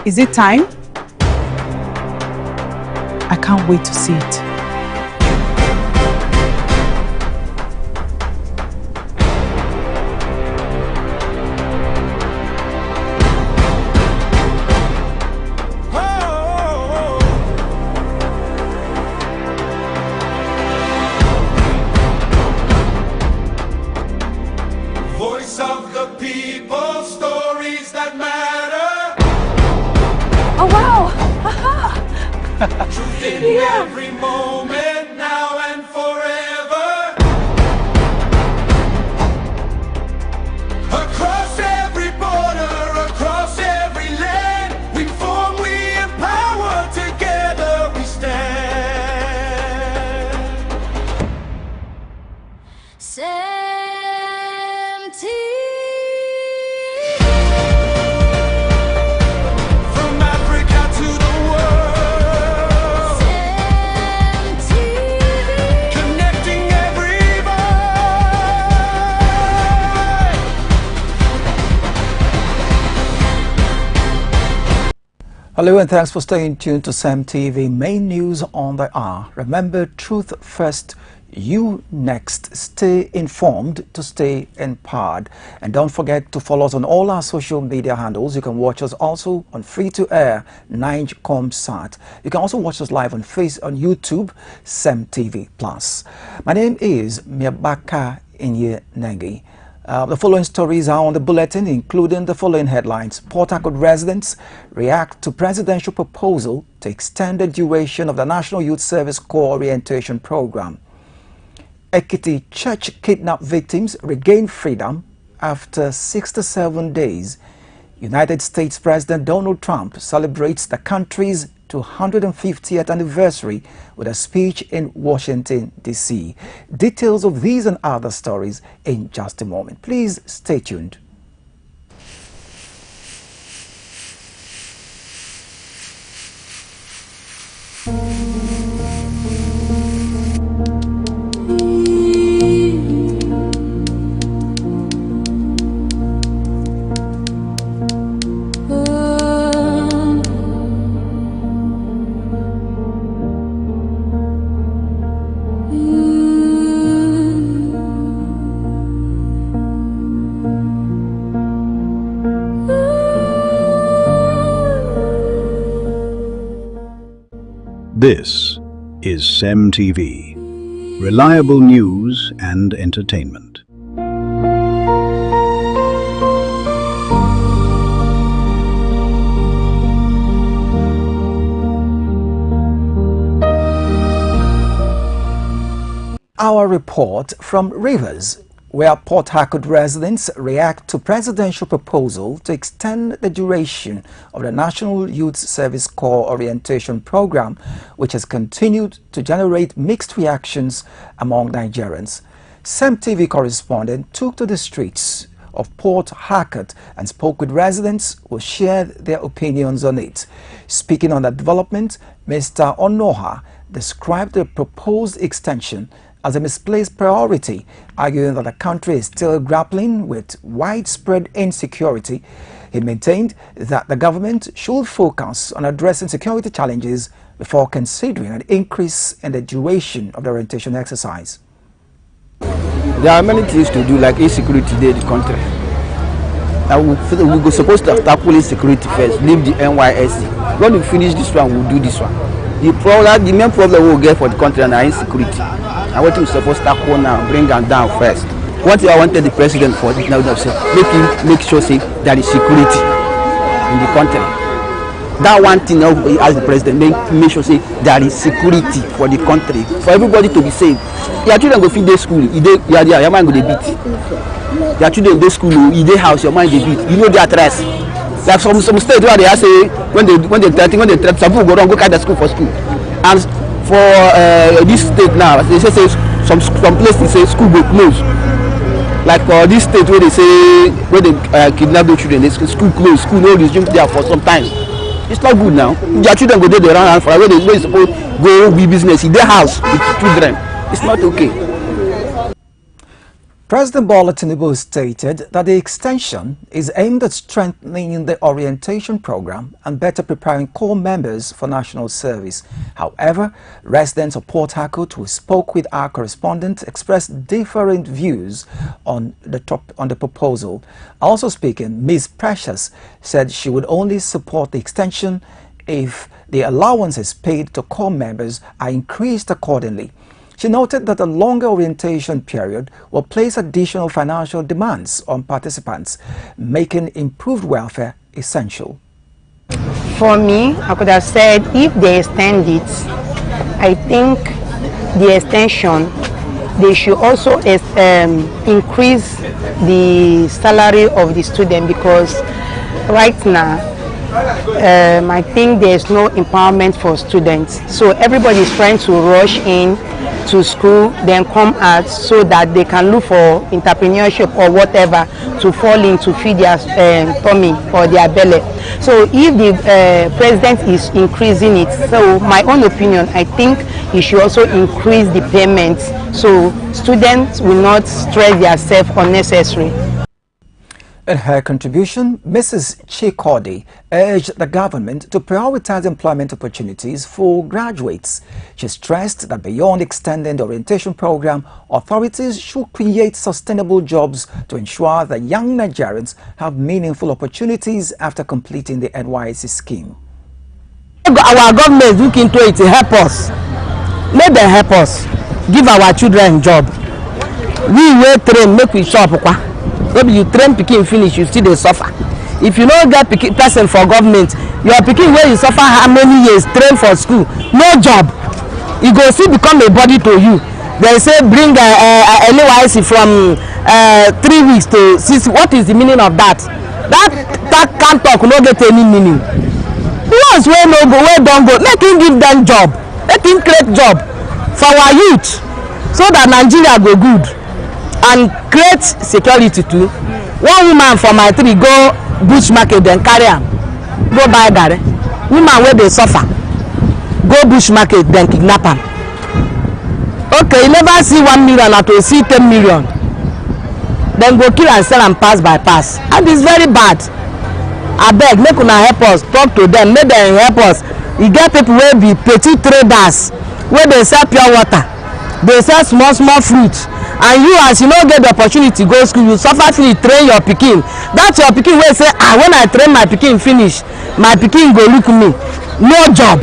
Is it time? I can't wait to see it. Voice of the people, stories that matter. Oh wow! Truth in every moment, now and forever. Across every border, across every land, we form, we empower, together we stand. From Africa to the world, connecting everybody. Hello and thanks for staying tuned to CEMTV Main News on the Hour. Remember, truth first, you next. Stay informed to stay empowered. And don't forget to follow us on all our social media handles. You can watch us also on free-to-air 9comsat. You can also watch us live on YouTube, CEMTVPLUS. My name is Miabaka Inye Nengi. The following stories are on the bulletin, including the following headlines. Port Harcourt residents react to presidential proposal to extend the duration of the National Youth Service Corps Orientation Program. Ekiti church kidnap victims regain freedom after 67 days. United States President Donald Trump celebrates the country's 250th anniversary with a speech in Washington, D.C. Details of these and other stories in just a moment. Please stay tuned. This is CEMTV, reliable news and entertainment. Our report from Rivers, where Port Harcourt residents react to presidential proposal to extend the duration of the National Youth Service Corps Orientation Program, which has continued to generate mixed reactions among Nigerians. CEMTV correspondent took to the streets of Port Harcourt and spoke with residents who shared their opinions on it. Speaking on that development, Mr. Onoha described the proposed extension as a misplaced priority, arguing that the country is still grappling with widespread insecurity. He maintained that the government should focus on addressing security challenges before considering an increase in the duration of the orientation exercise. There are many things to do, like insecurity in the country. We're supposed to tackle insecurity first, leave the NYSC. When we finish this one, we'll do this one. The main problem we'll get for the country is insecurity. And what we're supposed to tackle now, bring them down first. What I wanted the president for this now, make sure say there is security in the country. That one thing now, as the president, make sure say there is security for the country, for everybody to be safe. Your children go feed their school, your mind go dey beat. Your children go school, your house, your mind dey beat. You know the address. Like some states where they say when they threaten, some people go carry the school for school. And for this state now, they say some places say school will close. Like for this state where they say where they kidnap the children, they school close, school no resume there for some time. It's not good now. Your children go there, they run around for where they supposed go be business in their house with children. It's not okay. President Bola Tinubu stated that the extension is aimed at strengthening the orientation program and better preparing core members for national service. However, residents of Port Harcourt who spoke with our correspondent expressed different views on the proposal. Also speaking, Ms. Precious said she would only support the extension if the allowances paid to core members are increased accordingly. She noted that a longer orientation period will place additional financial demands on participants, making improved welfare essential. For me, I could have said if they extend it, I think the extension, they should also increase the salary of the student, because right now, I think there's no empowerment for students. So everybody is trying to rush in to school, then come out so that they can look for entrepreneurship or whatever to fall in to feed their tummy or their belly. So if the president is increasing it, so my own opinion, I think he should also increase the payments so students will not stress themselves unnecessarily. In her contribution, Mrs. Chikodi urged the government to prioritize employment opportunities for graduates. She stressed that beyond extending the orientation program, authorities should create sustainable jobs to ensure that young Nigerians have meaningful opportunities after completing the NYSC scheme. Our government look into it to help us. Let them help us. Give our children a job. We will train, make we shop. Maybe you train pikin finish, you still dey suffer. If you don't get person for government, your pikin where you suffer how many years train for school, no job. You go still become a body to you. They say bring a NYSC from 3 weeks to 6. What is the meaning of that? That can't talk, no get any meaning. The ones where no go, where don't go, let him give them job. Let him create job for our youth so that Nigeria go good. And create security too. One woman from my 3 go bush market, then carry am go buy garri. Woman where they suffer go bush market, then kidnap am. Okay, you never see 1 million or to see 10 million. Then go kill and sell and pass by pass. And it's very bad. I beg, make una help us, talk to them, make them help us. You get people where be petty traders, where they sell pure water, they sell small fruit. And you, as you don't get the opportunity to go to school, you suffer till you train your pikin. That's your pikin will say, when I train my pikin finish, my pikin go look me. No job.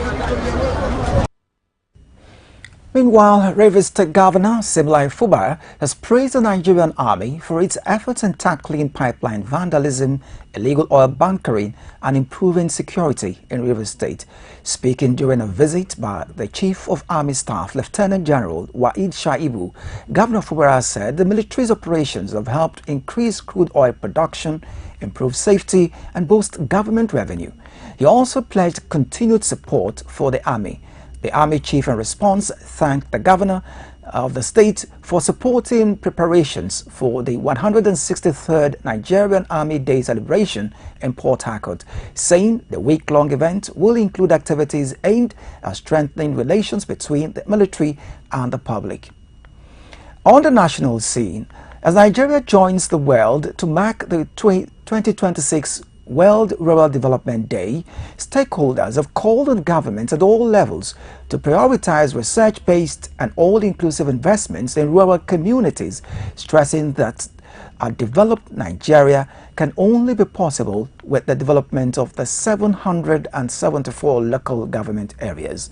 Meanwhile, Rivers State Governor Similai Fubara has praised the Nigerian Army for its efforts in tackling pipeline vandalism, illegal oil bunkering, and improving security in Rivers State. Speaking during a visit by the Chief of Army Staff, Lieutenant General Waid Shaibu, Governor Fubara said the military's operations have helped increase crude oil production, improve safety, and boost government revenue. He also pledged continued support for the Army. The Army Chief in response thanked the Governor of the state for supporting preparations for the 163rd Nigerian Army Day celebration in Port Harcourt, saying the week-long event will include activities aimed at strengthening relations between the military and the public. On the national scene, as Nigeria joins the world to mark the 2026 World Rural Development Day, stakeholders have called on governments at all levels to prioritize research-based and all-inclusive investments in rural communities, stressing that a developed Nigeria can only be possible with the development of the 774 local government areas.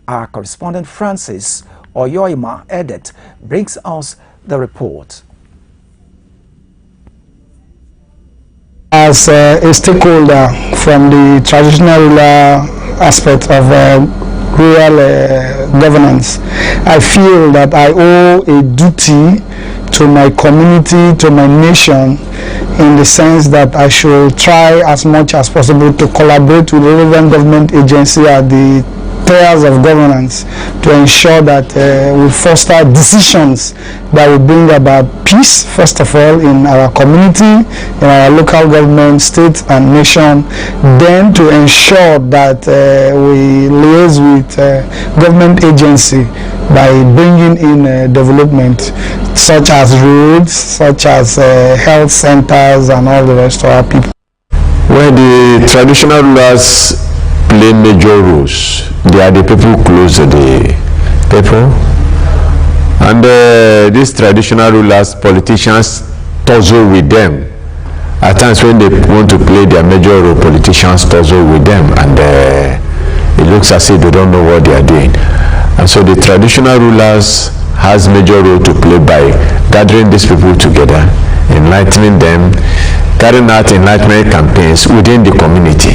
Our correspondent Francis Oyoima Edet brings us the report. As a stakeholder from the traditional aspect of rural governance, I feel that I owe a duty to my community, to my nation, in the sense that I should try as much as possible to collaborate with the relevant government agency at the pillars of governance to ensure that we foster decisions that will bring about peace, first of all, in our community, in our local government, state and nation, then to ensure that we liaise with government agency by bringing in development such as roads, such as health centers and all the rest of our people. When the traditional rulers play major roles, they are the people close to the people, and these traditional rulers, politicians tussle with them. At times when they want to play their major role, politicians tussle with them, and it looks as if they don't know what they are doing. And so the traditional rulers has major role to play by gathering these people together, enlightening them, carrying out enlightenment campaigns within the community.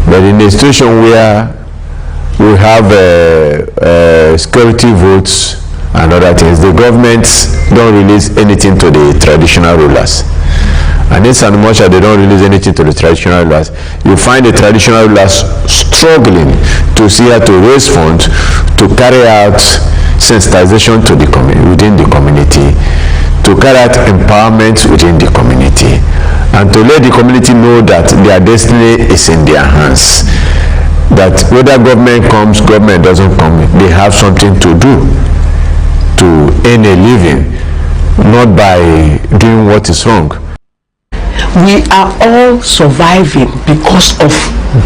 But in a situation where we have security votes and other things, the governments don't release anything to the traditional rulers. And it's as much as they don't release anything to the traditional rulers, you find the traditional rulers struggling to see how to raise funds to carry out sensitization to the within the community, to carry out empowerment within the community, and to let the community know that their destiny is in their hands. That whether government comes, government doesn't come, they have something to do to earn a living, not by doing what is wrong. We are all surviving because of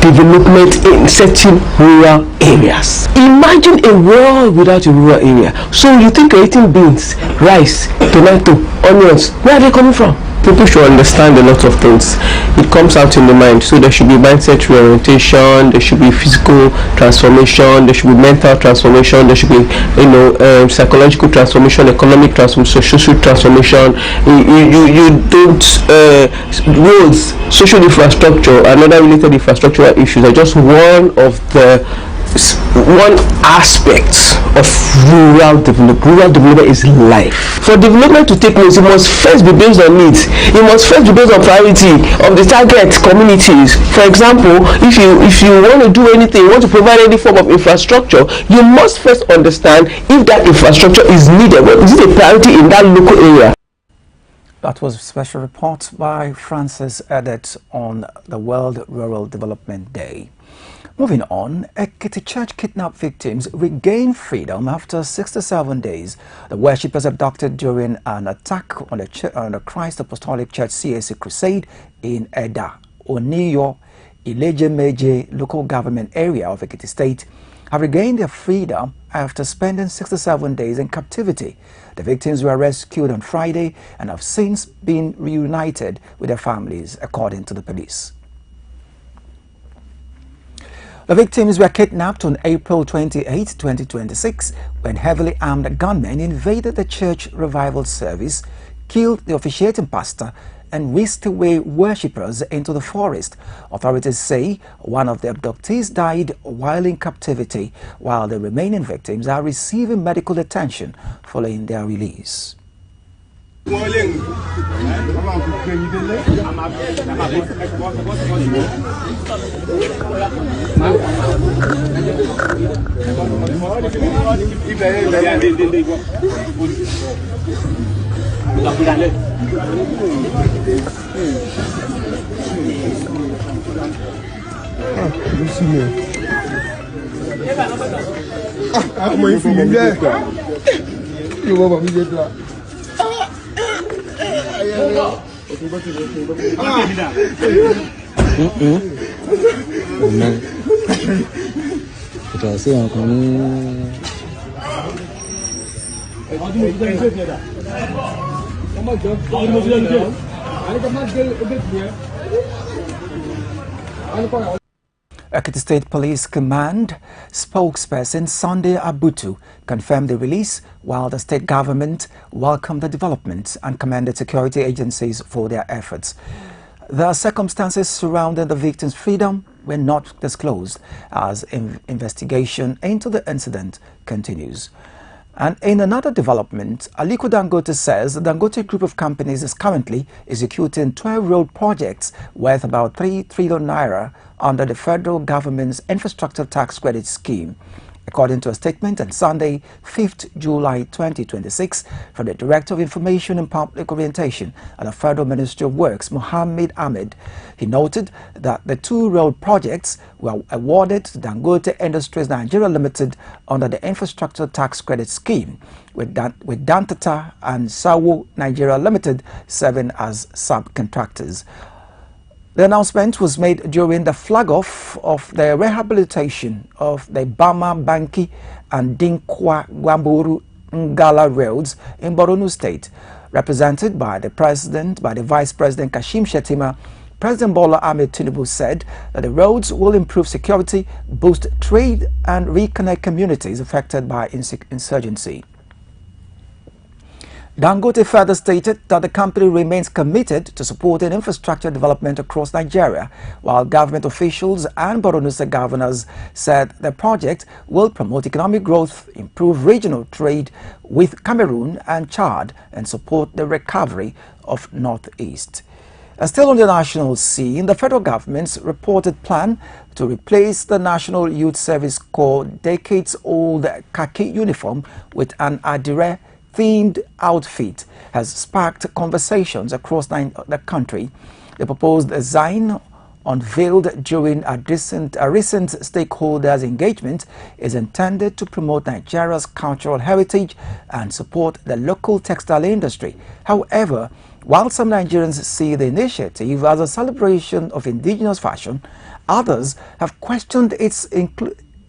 development in certain rural areas. Imagine a world without a rural area. So you think you're eating beans, rice, tomato, onions, where are they coming from? People should understand a lot of things. It comes out in the mind. So there should be mindset reorientation, there should be physical transformation, there should be mental transformation, there should be psychological transformation, economic transformation, social transformation. You don't roads, social infrastructure, and other related infrastructural issues are just one aspect of rural development. Rural development is life. For development to take place, it must first be based on needs. It must first be based on priority of the target communities. For example, if you want to do anything, you want to provide any form of infrastructure, you must first understand if that infrastructure is needed. What is it a priority in that local area? That was a special report by Francis Edet on the World Rural Development Day. Moving on, Ekiti Church kidnapped victims regain freedom after 67 days. The worshippers abducted during an attack on the Christ Apostolic Church CAC crusade in Eda, Oniyo, Ileje-Meje local government area of Ekiti State have regained their freedom after spending 67 days in captivity. The victims were rescued on Friday and have since been reunited with their families, according to the police. The victims were kidnapped on April 28, 2026, when heavily armed gunmen invaded the church revival service, killed the officiating pastor, and whisked away worshippers into the forest. Authorities say one of the abductees died while in captivity, while the remaining victims are receiving medical attention following their release. Ekiti State Police Command spokesperson Sunday Abutu confirmed the release, while the state government welcomed the development and commended security agencies for their efforts. The circumstances surrounding the victims' freedom were not disclosed as investigation into the incident continues. And in another development, Aliko Dangote says the Dangote Group of companies is currently executing 12 road projects worth about 3 trillion naira under the federal government's infrastructure tax credit scheme. According to a statement on Sunday, 5th July 2026, from the Director of Information and Public Orientation at the Federal Ministry of Works, Mohammed Ahmed, he noted that the 2 road projects were awarded to Dangote Industries Nigeria Limited under the Infrastructure Tax Credit Scheme, with Dantata and Sawo Nigeria Limited serving as subcontractors. The announcement was made during the flag-off of the rehabilitation of the Bama, Banki and Dinkwa Gwamburu Ngala roads in Borno State. Represented by the Vice President Kashim Shettima, President Bola Ahmed Tinubu said that the roads will improve security, boost trade and reconnect communities affected by insurgency. Dangote further stated that the company remains committed to supporting infrastructure development across Nigeria, while government officials and Borno State governors said the project will promote economic growth, improve regional trade with Cameroon and Chad, and support the recovery of Northeast. And still on the national scene, the federal government's reported plan to replace the National Youth Service Corps decades-old khaki uniform with an Adire themed outfit has sparked conversations across the country. The proposed design, unveiled during a recent stakeholders engagement, is intended to promote Nigeria's cultural heritage and support the local textile industry. However, while some Nigerians see the initiative as a celebration of indigenous fashion, others have questioned its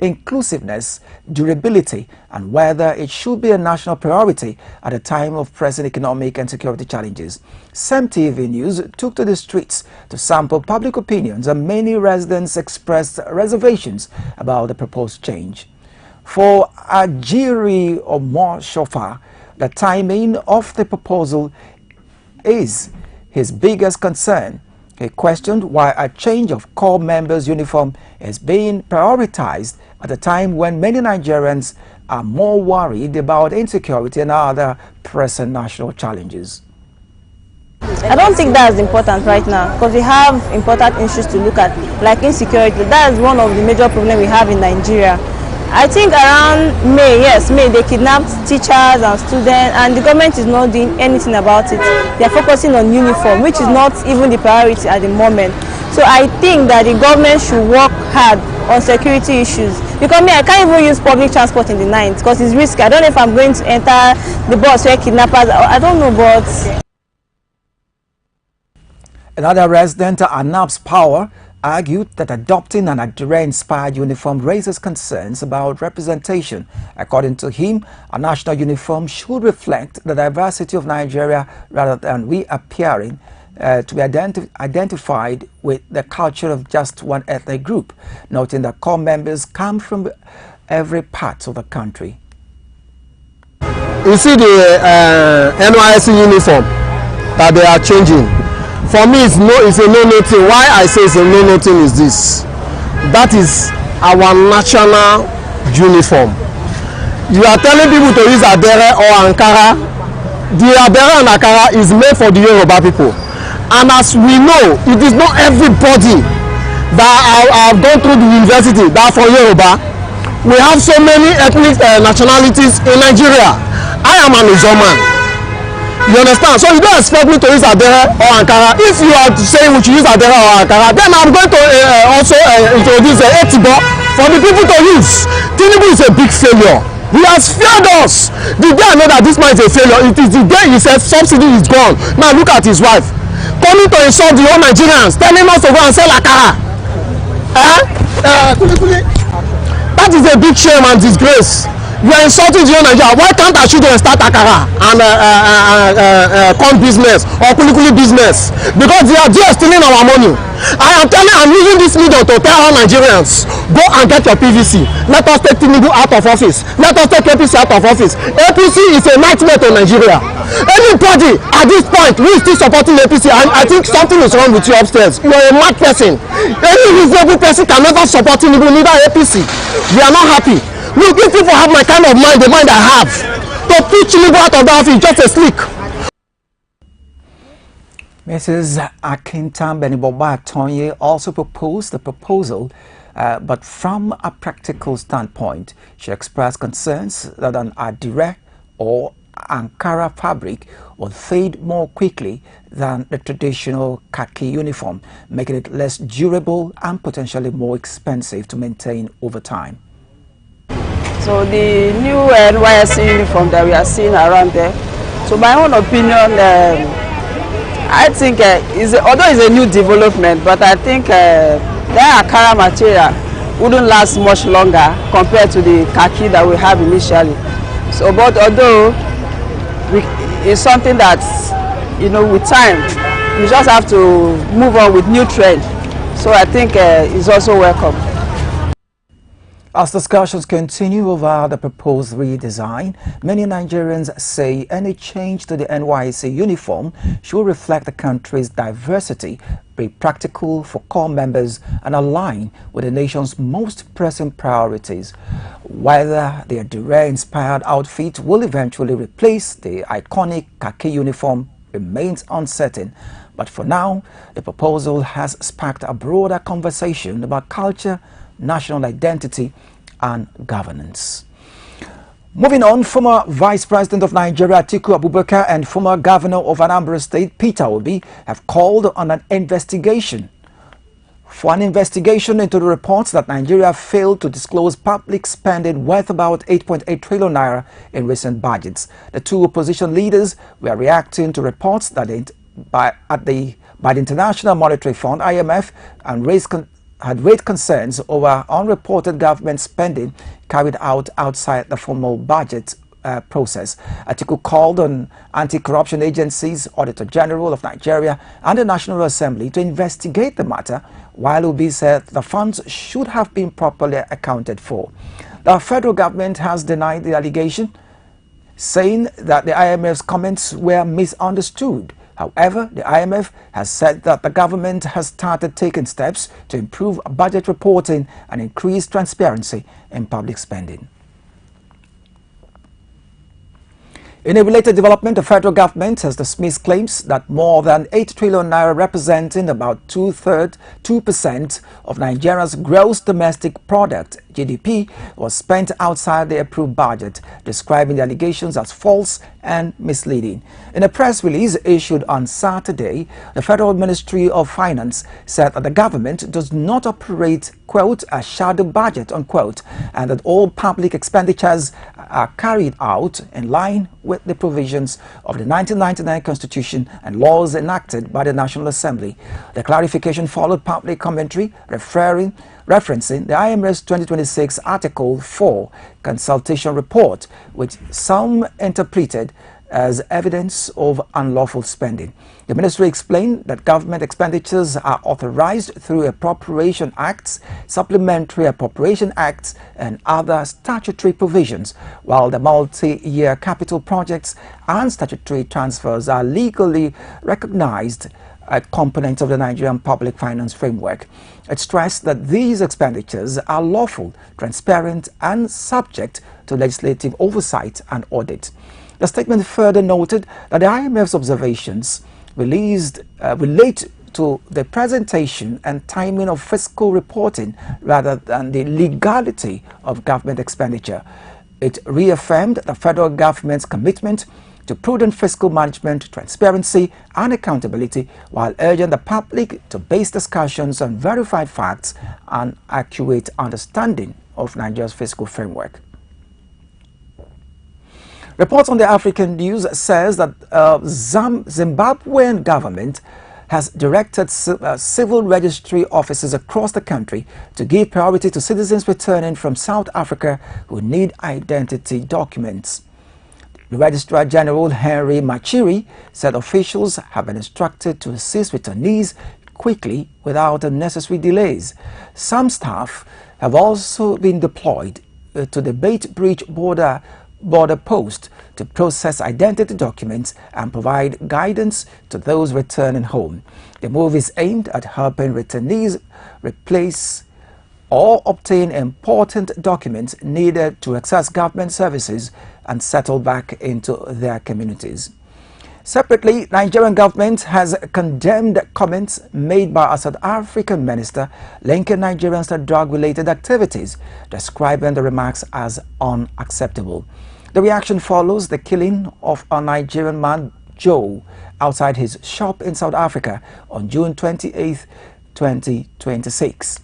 inclusiveness, durability, and whether it should be a national priority at a time of pressing economic and security challenges. CEMTV News took to the streets to sample public opinions, and many residents expressed reservations about the proposed change. For Ajiri Omoshofa, the timing of the proposal is his biggest concern. He questioned why a change of corps members' uniform is being prioritized at a time when many Nigerians are more worried about insecurity and other pressing national challenges. I don't think that is important right now, because we have important issues to look at, like insecurity. That is one of the major problems we have in Nigeria. I think around May, they kidnapped teachers and students, and the government is not doing anything about it. They are focusing on uniform, which is not even the priority at the moment. So I think that the government should work hard on security issues. Because I can't even use public transport in the night because it's risky. I don't know if I'm going to enter the bus where kidnappers, I don't know, but... Another resident, Anab's Power, argued that adopting an Adire-inspired uniform raises concerns about representation. According to him, a national uniform should reflect the diversity of Nigeria rather than reappearing to be identified with the culture of just one ethnic group, noting that corps members come from every part of the country. You see the NYSC uniform that they are changing. For me, it's a no-no thing. Why I say it's a no-no thing is this. That is our national uniform. You are telling people to use Adire or Ankara. The Adire and Ankara is made for the Yoruba people. And as we know, it is not everybody that have gone through the university that for Yoruba. We have so many ethnic nationalities in Nigeria. I am an Izoman. You understand? So you don't expect me to use Adire or Ankara. If you are saying we should use Adire or Ankara, then I'm going to also introduce Etibo for the people to use. Tinubu is a big failure. He has failed us. The day I know that this man is a failure, it is the day he said subsidy is gone. Now look at his wife. Coming to insult the whole Nigerians, telling us to go and sell Akara. That is a big shame and disgrace. You are insulting the whole Nigeria. Why can't I shoot and start Akara and corn business or kulikuli business? Because they are just stealing our money. I'm using this medium to tell all Nigerians, go and get your PVC. Let us take Tinubu out of office. Let us take APC out of office. APC is a nightmare to Nigeria. Anybody at this point who is still supporting APC, I think something is wrong with you upstairs. You are a mad person. Any reasonable person can never support Tinubu, neither APC. We are not happy. Look, if people have my kind of mind, the mind I have, to pull Tinubu out of that office is just a slick. Mrs. Akintan Beniboba Tonye also proposed the proposal, but from a practical standpoint, she expressed concerns that an Adire or Ankara fabric will fade more quickly than the traditional khaki uniform, making it less durable and potentially more expensive to maintain over time. So the new NYSC uniform that we are seeing around there, so my own opinion, I think although it's a new development, but I think the Ankara material wouldn't last much longer compared to the khaki that we have initially. So, but although it's something that, you know, with time, we just have to move on with new trend. So I think it's also welcome. As discussions continue over the proposed redesign, many Nigerians say any change to the NYSC uniform should reflect the country's diversity, be practical for core members, and align with the nation's most pressing priorities. Whether the Adire-inspired outfit will eventually replace the iconic khaki uniform remains uncertain. But for now, the proposal has sparked a broader conversation about culture, national identity, and governance. Moving on, former Vice President of Nigeria Atiku Abubakar and former Governor of Anambra State Peter Obi have called on an investigation into the reports that Nigeria failed to disclose public spending worth about 8.8 trillion naira in recent budgets. The two opposition leaders were reacting to reports that by the International Monetary Fund (IMF) and had raised concerns over unreported government spending carried out outside the formal budget process. Atiku called on anti-corruption agencies, Auditor General of Nigeria and the National Assembly to investigate the matter, while Obi said the funds should have been properly accounted for. The federal government has denied the allegation, saying that the IMF's comments were misunderstood. However, the IMF has said that the government has started taking steps to improve budget reporting and increase transparency in public spending. In a related development, the federal government has dismissed claims that more than 8 trillion naira, representing about 2% of Nigeria's gross domestic product (GDP), was spent outside the approved budget, describing the allegations as false and misleading. In a press release issued on Saturday, the Federal Ministry of Finance said that the government does not operate, quote, a shadow budget, unquote, and that all public expenditures are carried out in line with the provisions of the 1999 Constitution and laws enacted by the National Assembly. The clarification followed public commentary referencing the IMF's 2026 Article 4 consultation report, which some interpreted as evidence of unlawful spending. The ministry explained that government expenditures are authorized through appropriation acts, supplementary appropriation acts, and other statutory provisions, while the multi-year capital projects and statutory transfers are legally recognized components of the Nigerian public finance framework. It stressed that these expenditures are lawful, transparent, and subject to legislative oversight and audit. The statement further noted that the IMF's observations relate to the presentation and timing of fiscal reporting rather than the legality of government expenditure. It reaffirmed the federal government's commitment to prudent fiscal management, transparency, and accountability, while urging the public to base discussions on verified facts and accurate understanding of Nigeria's fiscal framework. Reports on the African News says that Zimbabwean government has directed civil registry offices across the country to give priority to citizens returning from South Africa who need identity documents. The Registrar General Henry Machiri said officials have been instructed to assist returnees quickly without unnecessary delays. Some staff have also been deployed to the Beit Bridge border post to process identity documents and provide guidance to those returning home. The move is aimed at helping returnees replace or obtain important documents needed to access government services and settle back into their communities. Separately, Nigerian government has condemned comments made by a South African minister linking Nigerians to drug-related activities, describing the remarks as unacceptable. The reaction follows the killing of a Nigerian man, Joe, outside his shop in South Africa on June 28, 2026.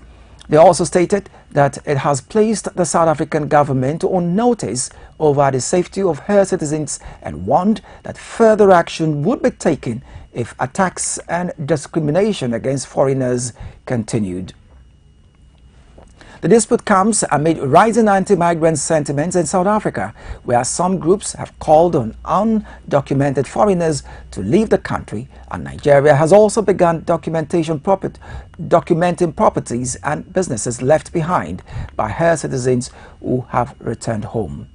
They also stated that it has placed the South African government on notice over the safety of her citizens and warned that further action would be taken if attacks and discrimination against foreigners continued. The dispute comes amid rising anti-migrant sentiments in South Africa, where some groups have called on undocumented foreigners to leave the country, and Nigeria has also begun documenting properties and businesses left behind by her citizens who have returned home.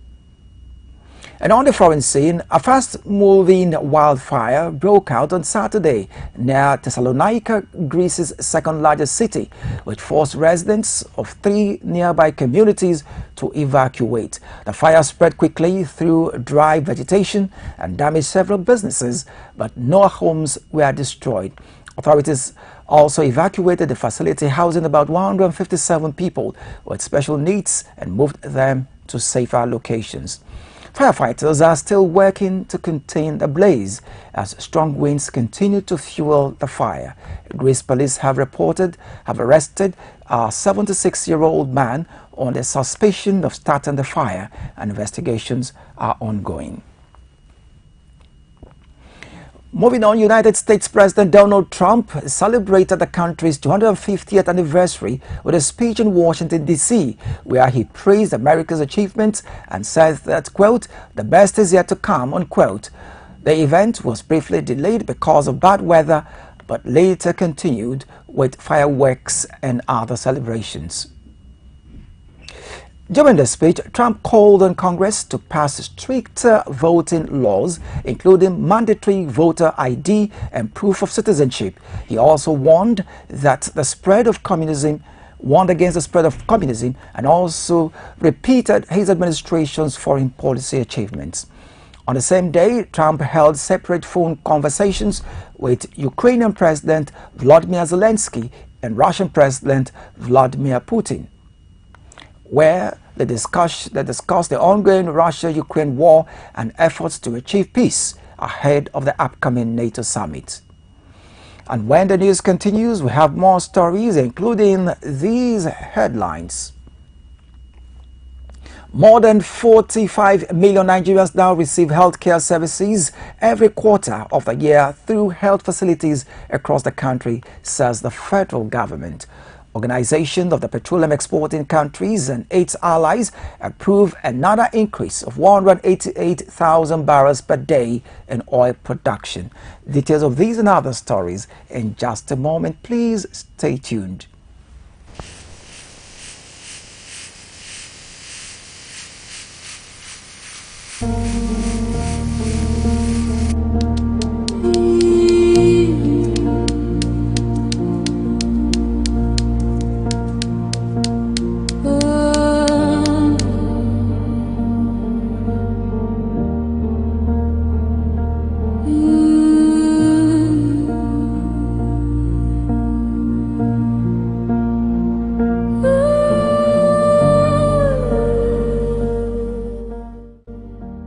And on the foreign scene, a fast-moving wildfire broke out on Saturday near Thessalonica, Greece's second-largest city, which forced residents of 3 nearby communities to evacuate. The fire spread quickly through dry vegetation and damaged several businesses, but no homes were destroyed. Authorities also evacuated the facility housing about 157 people with special needs and moved them to safer locations. Firefighters are still working to contain the blaze as strong winds continue to fuel the fire. Greece police have arrested a 76-year-old man on the suspicion of starting the fire, and investigations are ongoing. Moving on, United States President Donald Trump celebrated the country's 250th anniversary with a speech in Washington, D.C., where he praised America's achievements and said that, quote, "the best is yet to come," unquote. The event was briefly delayed because of bad weather, but later continued with fireworks and other celebrations. During the speech, Trump called on Congress to pass stricter voting laws, including mandatory voter ID and proof of citizenship. He also warned against the spread of communism and also repeated his administration's foreign policy achievements. On the same day, Trump held separate phone conversations with Ukrainian President Volodymyr Zelensky and Russian President Vladimir Putin, where they discussed the ongoing Russia-Ukraine war and efforts to achieve peace ahead of the upcoming NATO summit. And when the news continues, we have more stories, including these headlines. More than 45 million Nigerians now receive healthcare services every quarter of the year through health facilities across the country, says the federal government. Organization of the Petroleum Exporting Countries and its allies approved another increase of 188,000 barrels per day in oil production. Details of these and other stories in just a moment. Please stay tuned.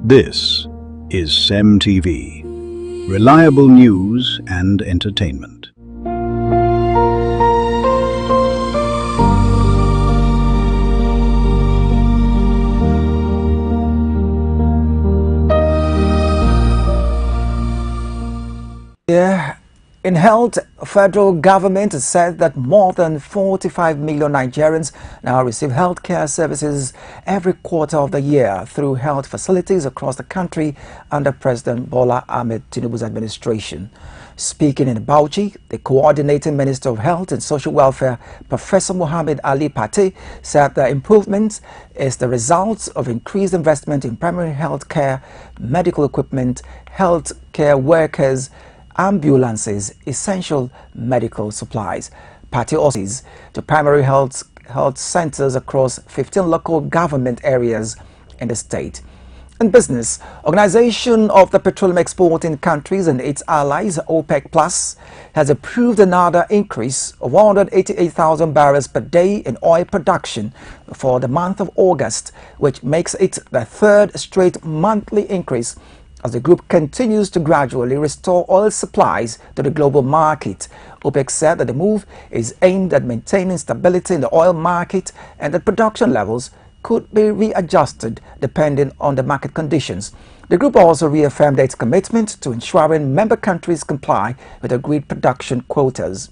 This is CEMTV, reliable news and entertainment. In health, federal government has said that more than 45 million Nigerians now receive healthcare services every quarter of the year through health facilities across the country under President Bola Ahmed Tinubu's administration. Speaking in Bauchi, the coordinating Minister of Health and Social Welfare, Professor Muhammad Ali Pate, said the improvement is the result of increased investment in primary health care, medical equipment, health care workers, ambulances, essential medical supplies. Party also says the primary health health centers across 15 local government areas in the state. In business, Organization of the Petroleum Exporting Countries and its allies, OPEC Plus, has approved another increase of 188,000 barrels per day in oil production for the month of August, which makes it the third straight monthly increase as the group continues to gradually restore oil supplies to the global market. OPEC said that the move is aimed at maintaining stability in the oil market and that production levels could be readjusted depending on the market conditions. The group also reaffirmed its commitment to ensuring member countries comply with agreed production quotas.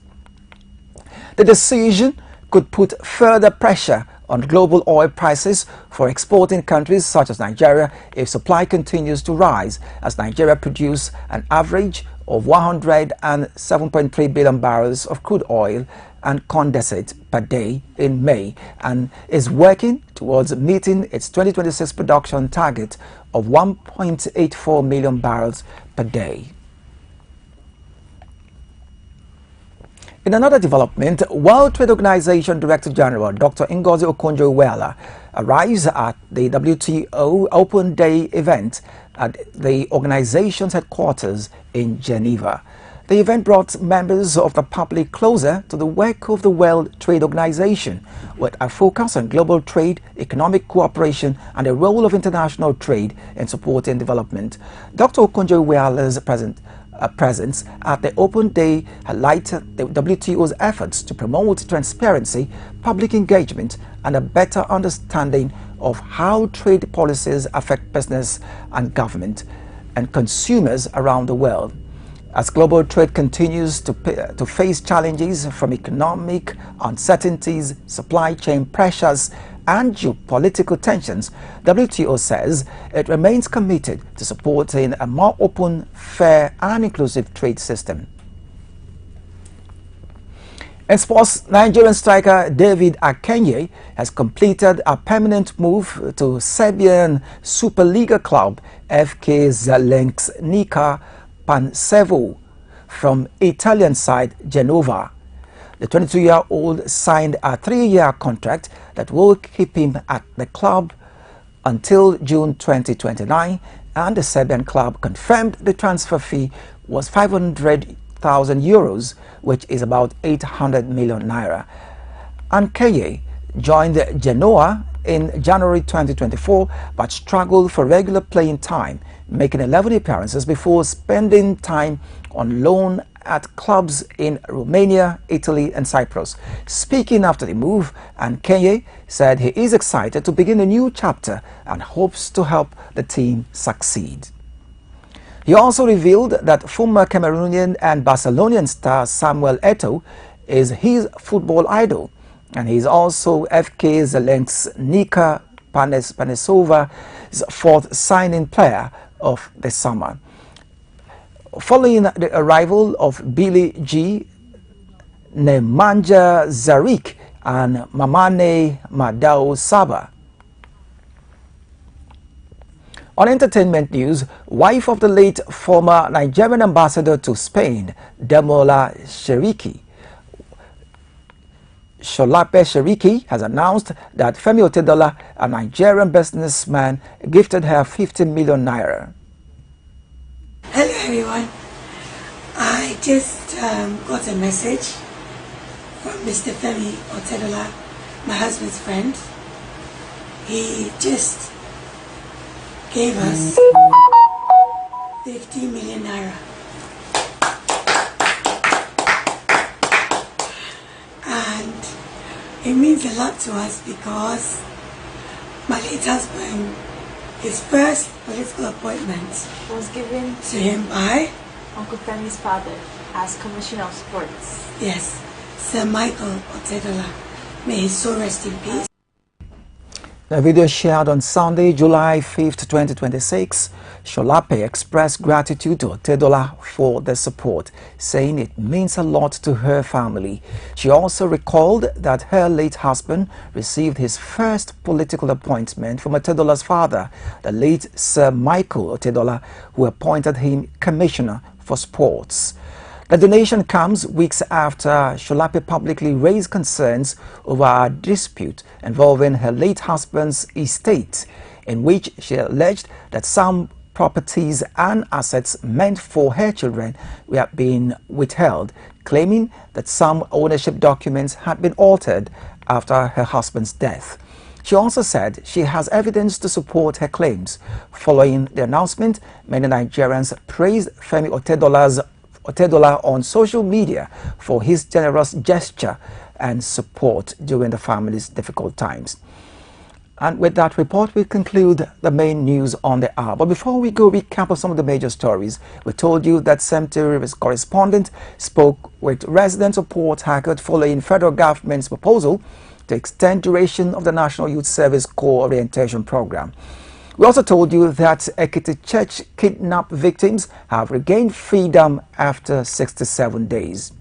The decision could put further pressure on global oil prices for exporting countries such as Nigeria if supply continues to rise, as Nigeria produced an average of 107.3 billion barrels of crude oil and condensate per day in May and is working towards meeting its 2026 production target of 1.84 million barrels per day. In another development, World Trade Organization Director General Dr. Ngozi Okonjo-Iweala arrives at the WTO Open Day event at the organization's headquarters in Geneva. The event brought members of the public closer to the work of the World Trade Organization, with a focus on global trade, economic cooperation, and the role of international trade in supporting development. Dr. Okonjo-Iweala's presence at the Open Day highlighted the WTO's efforts to promote transparency, public engagement, and a better understanding of how trade policies affect business and government and consumers around the world. As global trade continues to face challenges from economic uncertainties, supply chain pressures, and geopolitical tensions, WTO says it remains committed to supporting a more open, fair, and inclusive trade system. In sports, Nigerian striker David Akenye has completed a permanent move to Serbian Superliga club FK Zelenknika Pančevo from Italian side Genova. The 22-year-old signed a 3-year contract that will keep him at the club until June 2029, and the Serbian club confirmed the transfer fee was 500,000 euros, which is about 800 million naira. Akenye joined Genoa in January 2024 but struggled for regular playing time, making 11 appearances before spending time on loan at clubs in Romania, Italy, and Cyprus. Speaking after the move, Akenye said he is excited to begin a new chapter and hopes to help the team succeed. He also revealed that former Cameroonian and Barcelonian star Samuel Eto'o is his football idol, and he is also FK Zelenknika Pančevo's fourth signing player of the summer. Following the arrival of Billy G, Nemanja Zarik, and Mamane Madao Saba. On entertainment news, wife of the late former Nigerian ambassador to Spain, Demola Sheriki, Sholape Sheriki, has announced that Femi Otedola, a Nigerian businessman, gifted her 50 million naira. Hello everyone, I just got a message from Mr. Femi Otedola, my husband's friend. He just gave us 50 million naira. And it means a lot to us because my late husband, his first political appointment was given to him by Uncle Femi's father as Commissioner of Sports. Yes, Sir Michael Otedola. May his soul rest in peace. A video shared on Sunday, July 5th, 2026, Sholape expressed gratitude to Otedola for the support, saying it means a lot to her family. She also recalled that her late husband received his first political appointment from Otedola's father, the late Sir Michael Otedola, who appointed him Commissioner for Sports. The donation comes weeks after Sholape publicly raised concerns over a dispute involving her late husband's estate, in which she alleged that some properties and assets meant for her children were being withheld, claiming that some ownership documents had been altered after her husband's death. She also said she has evidence to support her claims. Following the announcement, many Nigerians praised Femi Otedola on social media for his generous gesture and support during the family's difficult times. And with that report, we conclude the main news on the hour. But before we go recap of some of the major stories, we told you that CEMTVPLUS correspondent spoke with residents of Port Harcourt following federal government's proposal to extend duration of the National Youth Service Corps Orientation Program. We also told you that Ekiti Church kidnap victims have regained freedom after 67 days.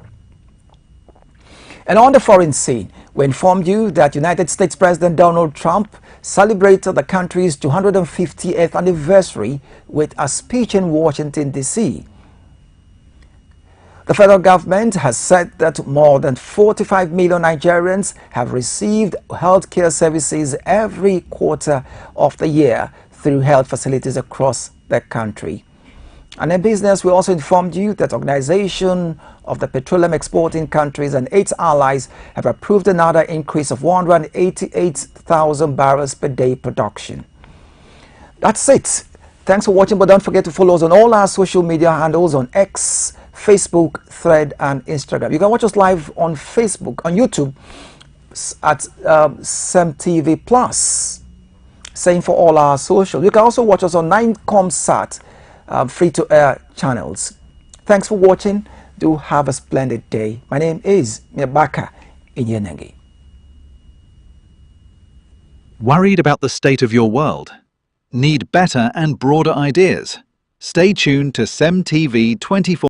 And on the foreign scene, we informed you that United States President Donald Trump celebrated the country's 250th anniversary with a speech in Washington, D.C. The federal government has said that more than 45 million Nigerians have received health care services every quarter of the year through health facilities across the country. And in business, we also informed you that Organization of the Petroleum Exporting Countries and its allies have approved another increase of 188,000 barrels per day production. That's it. Thanks for watching, but don't forget to follow us on all our social media handles on X, Facebook, Thread, and Instagram. You can watch us live on Facebook, on YouTube at CEMTVPLUS. Same for all our social. You can also watch us on 9ComSat free-to-air channels. Thanks for watching. Do have a splendid day. My name is Miyabaka Inyenenge. Worried about the state of your world? Need better and broader ideas? Stay tuned to CEMTV 24.